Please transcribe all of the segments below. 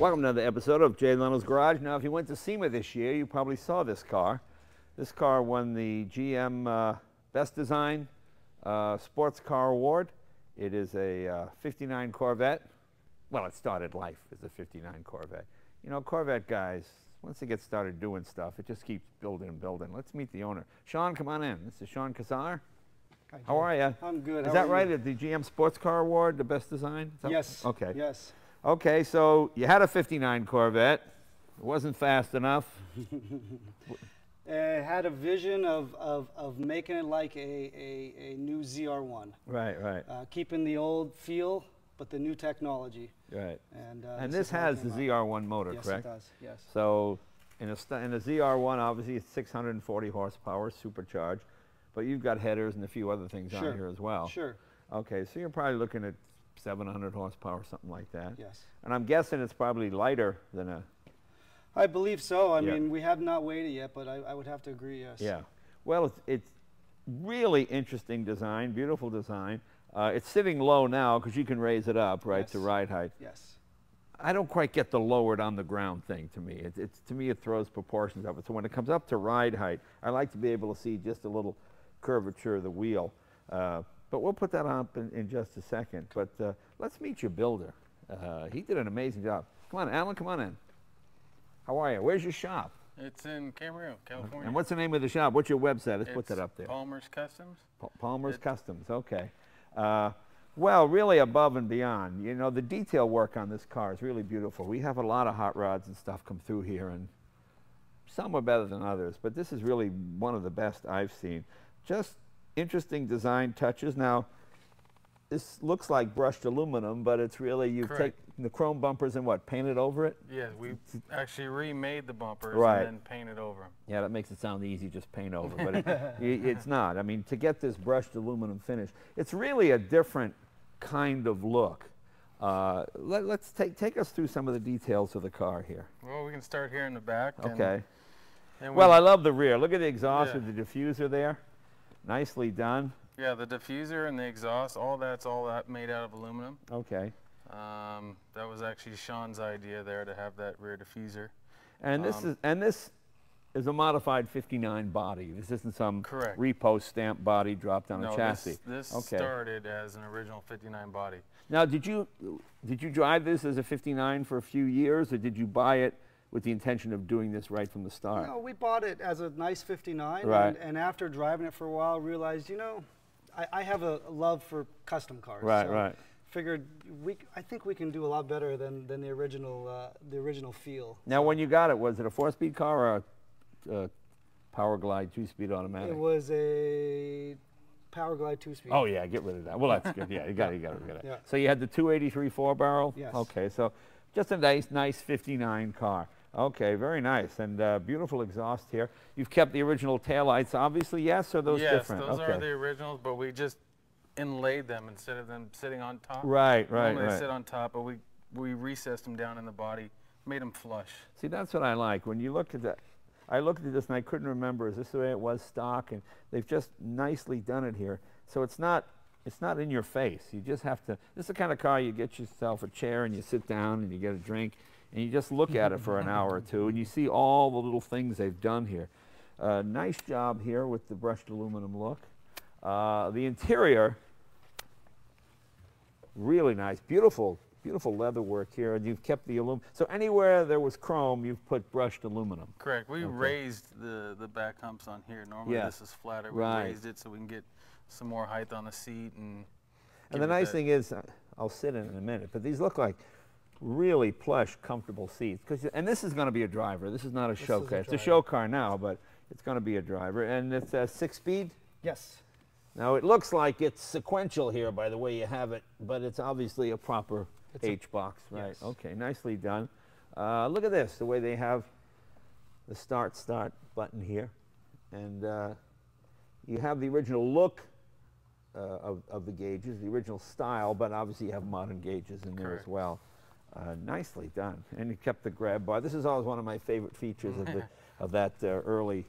Welcome to another episode of Jay Leno's Garage. Now, if you went to SEMA this year, you probably saw this car. This car won the GM Best Design Sports Car Award. It is a 59 Corvette. Well, it started life as a 59 Corvette. You know, Corvette guys, once they get started doing stuff, it just keeps building and building. Let's meet the owner. Sean, come on in. This is Sean Kazar. Hi, how are you? I'm good. Is that right? At the GM Sports Car Award, the Best Design? Yes. Okay. Yes. Okay, so you had a 59 Corvette. It wasn't fast enough. Had a vision of making it like a new ZR1. Right, right. Keeping the old feel, but the new technology. Right. And this has the ZR1 motor, yes, correct? Yes, it does. Yes. So in a ZR1, obviously it's 640 horsepower, supercharged, but you've got headers and a few other things on here as well. Sure. Okay, so you're probably looking at 700 horsepower, something like that. Yes. And I'm guessing it's probably lighter than a... I believe so. I mean, we have not weighed it yet, but I would have to agree, yes. Yeah. Well, it's really interesting design, beautiful design. It's sitting low now because you can raise it up, right, to ride height. Yes. I don't quite get the lowered on the ground thing to me. To me, it throws proportions of it. So when it comes up to ride height, I like to be able to see just a little curvature of the wheel. But we'll put that up in just a second. But let's meet your builder. He did an amazing job. Come on, Alan, come on in. How are you? Where's your shop? It's in Camarillo, California. And what's the name of the shop? What's your website? Let's put that up there. Palmer's Customs. Palmer's Customs, okay. Well, really above and beyond. You know, the detail work on this car is really beautiful. We have a lot of hot rods and stuff come through here, and some are better than others, but this is really one of the best I've seen. Just interesting design touches. Now, this looks like brushed aluminum, but it's really, you've taken the chrome bumpers and what, painted over it? Yeah, we actually remade the bumpers and then painted over them. Yeah, that makes it sound easy, just paint over, but it's not. I mean, to get this brushed aluminum finish, it's really a different kind of look. Let's take us through some of the details of the car here. Well, we can start here in the back. Okay. Well, I love the rear. Look at the exhaust with the diffuser there. Nicely done. Yeah, the diffuser and the exhaust, all that made out of aluminum. Okay. That was actually Sean's idea there to have that rear diffuser. And this is a modified 59 body. This isn't some repost stamp body dropped on a chassis. This started as an original 59 body. Now, did you drive this as a 59 for a few years, or did you buy it with the intention of doing this right from the start? No, we bought it as a nice 59, and after driving it for a while, realized, you know, I have a love for custom cars. So figured I think we can do a lot better than the original feel. Now, when you got it, was it a 4-speed car or a Power Glide 2-speed automatic? It was a Power Glide 2-speed. Oh yeah, get rid of that. Well, that's good. Yeah, you got to get rid of it. Yeah. So you had the 283 4-barrel. Yes. Okay, so just a nice 59 car. Okay, very nice, and beautiful exhaust here. You've kept the original taillights, obviously, yes, or are those different? Yes, those are the originals, but we just inlaid them instead of them sitting on top. Right. Normally they sit on top, but we recessed them down in the body, made them flush. See, that's what I like. When you look at that, I looked at this and I couldn't remember, is this the way it was stock? And they've just nicely done it here. So it's not in your face. You just have to, this is the kind of car you get yourself a chair and you sit down and you get a drink and you just look at it for an hour or two and you see all the little things they've done here. Nice job here with the brushed aluminum look. The interior, really nice, beautiful leather work here, and you've kept the aluminum. So anywhere there was chrome, you've put brushed aluminum. Correct. We raised the back humps on here. Normally this is flatter. We raised it so we can get some more height on the seat. And the nice thing is, I'll sit in a minute, but these look like really plush, comfortable seats. And this is going to be a driver. This is not a show car. It's a show car now, but it's going to be a driver. And it's a 6-speed? Yes. Now, it looks like it's sequential here by the way you have it, but it's obviously a proper H-box, right? Yes. Okay, nicely done. Look at this, the way they have the start button here. And you have the original look of the gauges, the original style, but obviously you have modern gauges in there as well. Nicely done. And you kept the grab bar. This is always one of my favorite features of that early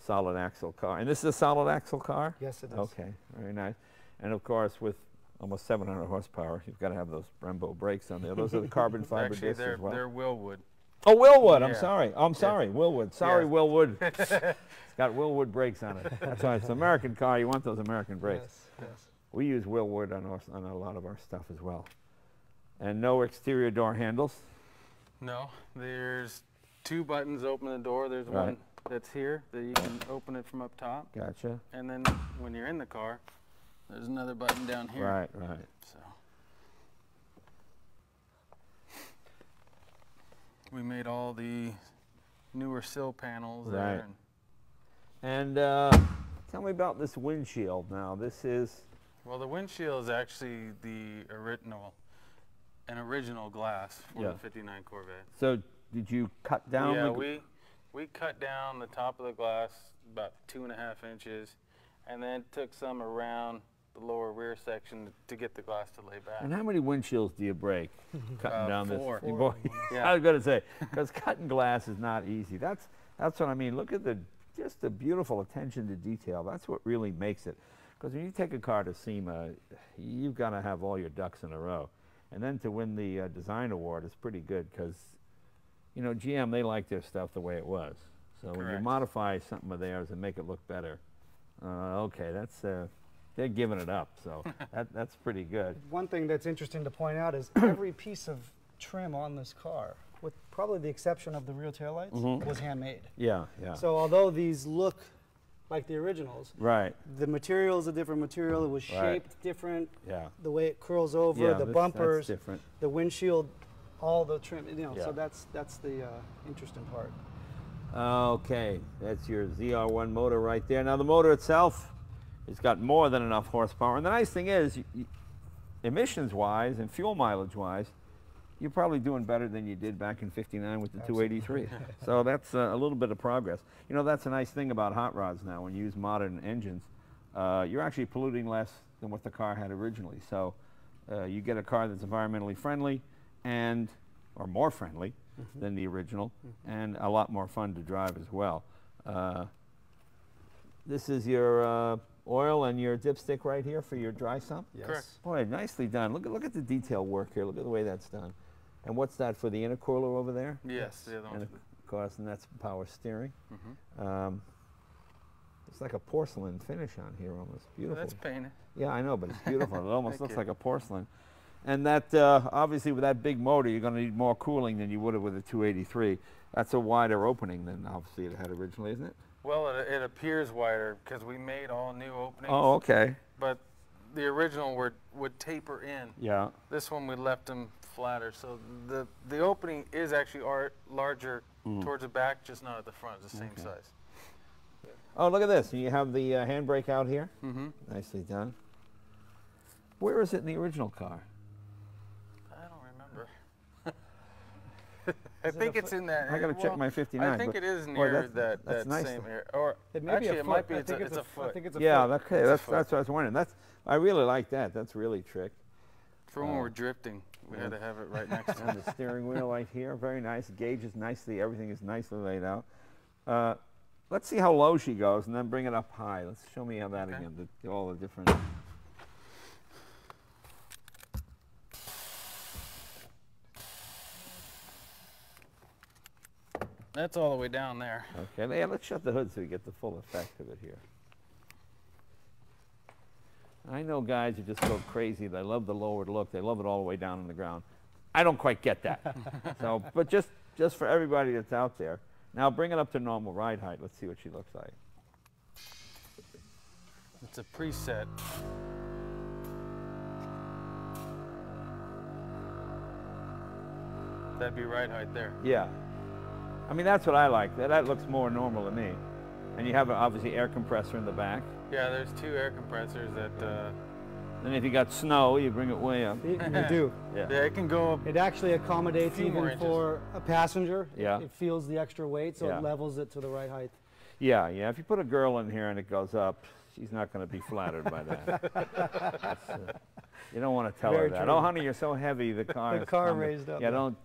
solid axle car. And this is a solid axle car? Yes, it is. Okay, very nice. And of course, with almost 700 horsepower. You've got to have those Brembo brakes on there. Those are the carbon fiber discs as well. They're Willwood. Oh, Willwood. Yeah. I'm sorry. Oh, I'm sorry. Willwood. Sorry, Willwood. It's got Willwood brakes on it. That's why it's an American car. You want those American brakes. Yes, yes. We use Willwood on a lot of our stuff as well. And no exterior door handles. No, there's 2 buttons open the door. There's one that's here that you can open it from up top. Gotcha. And then when you're in the car, there's another button down here. Right, right. So we made all the newer sill panels there. And tell me about this windshield now. This is... Well, the windshield is actually an original glass for the 59 Corvette. So did you cut down? Yeah, we cut down the top of the glass about 2.5 inches, and then took some around the lower rear section to get the glass to lay back. And how many windshields do you break cutting down 4. this? Yeah. I was going to say, because cutting glass is not easy. That's what I mean. Look at just the beautiful attention to detail. That's what really makes it. Because when you take a car to SEMA, you've got to have all your ducks in a row. And then to win the design award is pretty good because, you know, GM, they like their stuff the way it was. So when you modify something of theirs and make it look better, okay, that's they're giving it up. So that's pretty good. One thing that's interesting to point out is every piece of trim on this car, with probably the exception of the rear taillights, was handmade. Yeah, yeah. So although these look like the originals, the material is a different material. It was shaped different. Yeah. The way it curls over, the bumpers, different. The windshield, all the trim. You know, so that's the interesting part. Okay, that's your ZR1 motor right there. Now the motor itself, it's got more than enough horsepower. And the nice thing is, emissions-wise and fuel mileage-wise, you're probably doing better than you did back in '59 with the 283. So that's a little bit of progress. You know, that's a nice thing about hot rods now. When you use modern engines, you're actually polluting less than what the car had originally. So you get a car that's environmentally friendly or more friendly than the original, and a lot more fun to drive as well. This is your oil and your dipstick right here for your dry sump? Yes. Correct. Boy, nicely done. Look at the detail work here. Look at the way that's done. And what's that for the intercooler over there? Yes, the other one. And of course, and that's power steering. It's like a porcelain finish on here almost. Beautiful. That's painted. Yeah, I know, but it's beautiful. It almost looks like a porcelain. And that, obviously with that big motor, you're going to need more cooling than you would have with a 283. That's a wider opening than obviously it had originally, isn't it? Well, it appears wider because we made all new openings. Oh, okay. But the original would taper in. Yeah. This one we left them flatter, so the opening is actually larger towards the back, just not at the front. It's the same size. Oh, look at this. You have the handbrake out here. Nicely done. Where is it in the original car? I don't remember. I think it's in that. I got to check my 59. I think it is near that nice same area. Or actually, it might be. It's a foot. I think it's a yeah, foot. okay. That's what I was wondering. I really like that. That's really trick. For when we're drifting, we had to have it right next to it. And the steering wheel right here, very nice. Gauges nicely. Everything is nicely laid out. Let's see how low she goes, and then bring it up high. Let's show me how that again. All the different. That's all the way down there. Okay, yeah, let's shut the hood so we get the full effect of it here. I know guys who just go crazy. They love the lowered look. They love it all the way down on the ground. I don't quite get that. So, but just for everybody that's out there. Now bring it up to normal ride height. Let's see what she looks like. It's a preset. That'd be ride height there. Yeah. I mean, that's what I like. That looks more normal to me. And you have obviously air compressor in the back. Yeah, there's 2 air compressors that. And if you got snow, you bring it way up. You do. Yeah. Yeah, it can go up. It actually accommodates even inches. for a passenger. Yeah. It feels the extra weight, so it levels it to the right height. Yeah, yeah. If you put a girl in here and it goes up, she's not going to be flattered by that. You don't want to tell her that. Oh, honey, you're so heavy. The car is coming. Raised up. Yeah, don't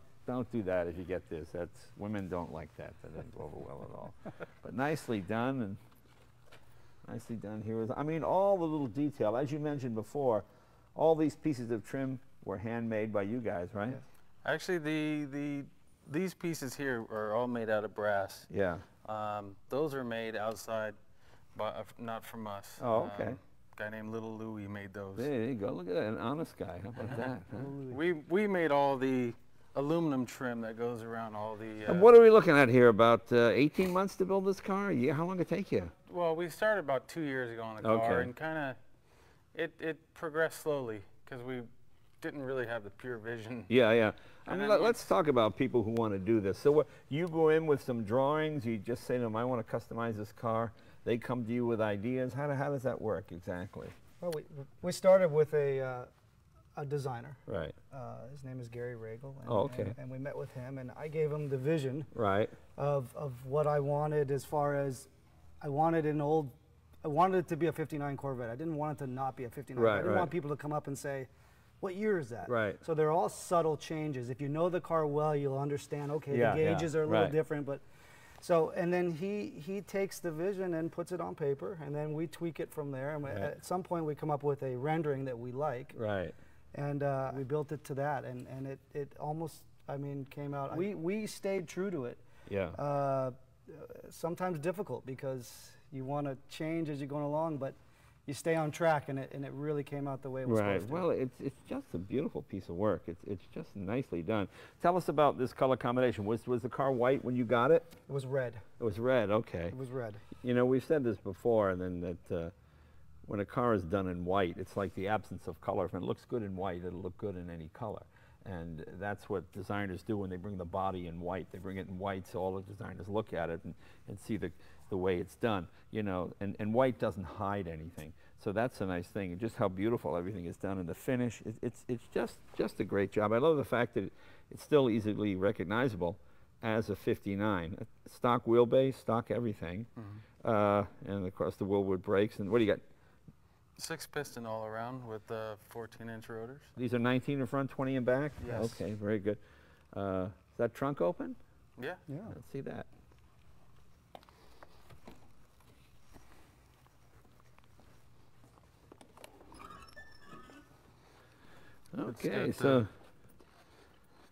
do that if you get this. Women don't like that. That doesn't go over well at all. But nicely done, and nicely done here. I mean, all the little detail, as you mentioned before, all these pieces of trim were handmade by you guys, right? Yes. Actually, these pieces here are all made out of brass. Yeah. Those are made outside, but not from us. Oh, okay. A guy named Little Louie made those. There you go. Look at that, an honest guy. How about that? Huh? We made all the aluminum trim that goes around all the. And what are we looking at here? About 18 months to build this car? Yeah. How long did it take you? Well, we started about 2 years ago on the car, and kind of it progressed slowly because we didn't really have the pure vision. Yeah, yeah. I mean, let's talk about people who want to do this. So you go in with some drawings, you just say to them, I want to customize this car. They come to you with ideas. How does that work exactly? Well, we started with a designer. Right. His name is Gary Regal. And, oh, okay. And we met with him, and I gave him the vision. Right. Of what I wanted, as far as I wanted it to be a 59 Corvette. I didn't want it to not be a 59. Right, I didn't want people to come up and say, what year is that? Right. So they're all subtle changes. If you know the car well, you'll understand, okay, the gauges are a little different, but so, and then he takes the vision and puts it on paper, and then we tweak it from there, and at some point we come up with a rendering that we like. Right. And we built it to that, and it almost, I mean, came out. We stayed true to it. Yeah. Sometimes difficult because you want to change as you're going along, but you stay on track, and it really came out the way it was supposed to. Well, it's just a beautiful piece of work. It's just nicely done. Tell us about this color combination. Was the car white when you got it? It was red. It was red. Okay. It was red. You know, we've said this before, and then that when a car is done in white, it's like the absence of color. If it looks good in white, it'll look good in any color. And that's what designers do when they bring the body in white. They bring it in white so all the designers look at it and see the way it's done. You know, and white doesn't hide anything. So that's a nice thing, and just how beautiful everything is done in the finish. It's just a great job. I love the fact that it's still easily recognizable as a 59. Stock wheelbase, stock everything, and of course the Willwood brakes. And what do you got? 6-piston all around with 14-inch rotors. These are 19 in front, 20 in back? Yes. Okay, very good. Is that trunk open? Yeah. Yeah. Let's see that. Okay, so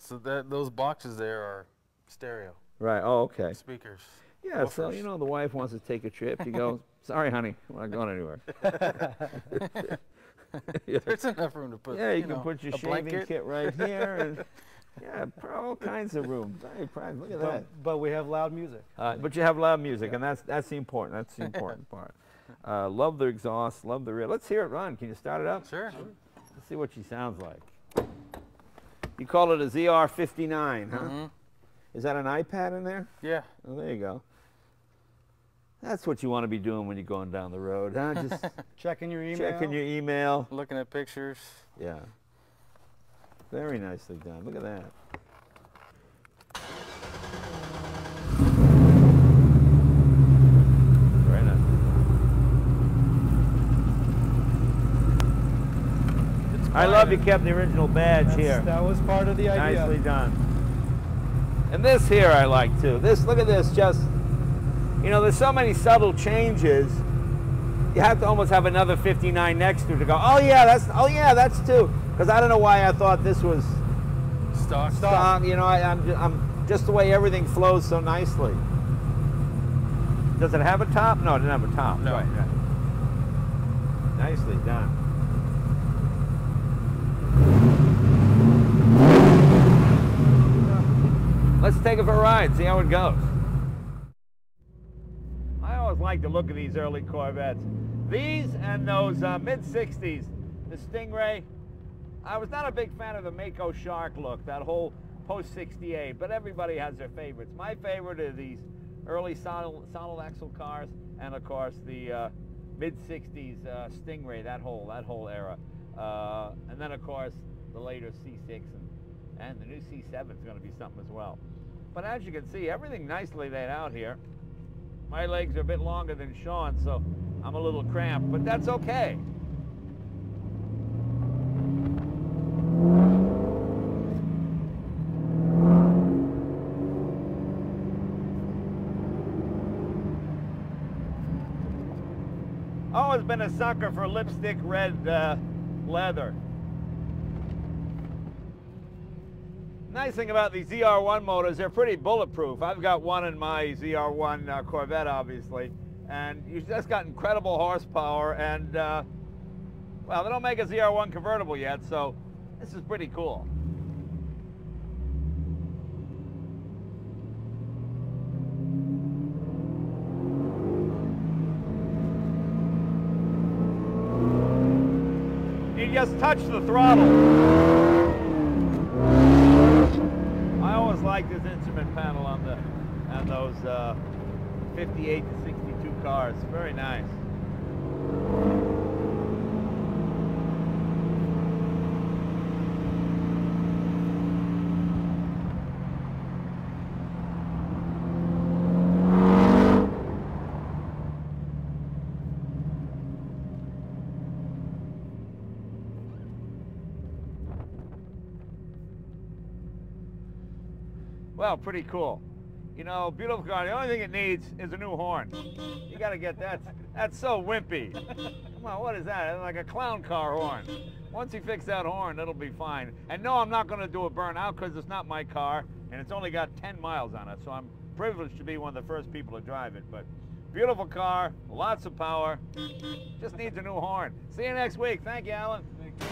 those boxes there are stereo. Right. Oh, okay. Speakers. Yeah. Woofers. So you know, the wife wants to take a trip. You go, sorry, honey, we're not going anywhere. There's enough room to put. Yeah, you can put your shaving blanket. kit right here, and yeah, all kinds of room. Very private. Look at that. But we have loud music. But you have loud music, and that's the important. That's the important part. Love the exhaust. Love the rear. Let's hear it run. Can you start it up? Sure. Let's see what she sounds like. You call it a ZR59, huh? Mm-hmm. Is that an iPad in there? Yeah. Oh, there you go. That's what you want to be doing when you're going down the road, huh? Just checking your email. Checking your email. Looking at pictures. Yeah. Very nicely done. Look at that. Very nice. I love you kept the original badge here. That was part of the idea. Nicely done. And this here I like too. This, look at this, just, you know, there's so many subtle changes. You have to almost have another 59 next to it to go, oh yeah, that's too. Because I don't know why I thought this was stock. You know, I'm just the way everything flows so nicely. Does it have a top? No, it didn't have a top. No. Right. Nicely done. Let's take it for a ride, see how it goes. I always like to look at these early Corvettes. These and those mid-60s, the Stingray. I was not a big fan of the Mako Shark look, that whole post-68, but everybody has their favorites. My favorite are these early solid axle cars, and of course the mid-60s Stingray, that whole era. And then of course the later C6 and the new C7 is going to be something as well. But as you can see, everything nicely laid out here. My legs are a bit longer than Sean, so I'm a little cramped, but that's okay. Always been a sucker for lipstick red leather. Nice thing about these ZR1 motors, they're pretty bulletproof. I've got one in my ZR1 Corvette, obviously, and you've just got incredible horsepower, and well, they don't make a ZR1 convertible yet, so this is pretty cool. You just touch the throttle. I always like this instrument panel on those 58 to 62 cars. Very nice. Well, pretty cool. You know, beautiful car. The only thing it needs is a new horn. You got to get that. That's so wimpy. Come on, what is that? It's like a clown car horn. Once you fix that horn, it'll be fine. And no, I'm not going to do a burnout because it's not my car, and it's only got 10 miles on it, so I'm privileged to be one of the first people to drive it. But beautiful car, lots of power, just needs a new horn. See you next week. Thank you, Alan. Thank you.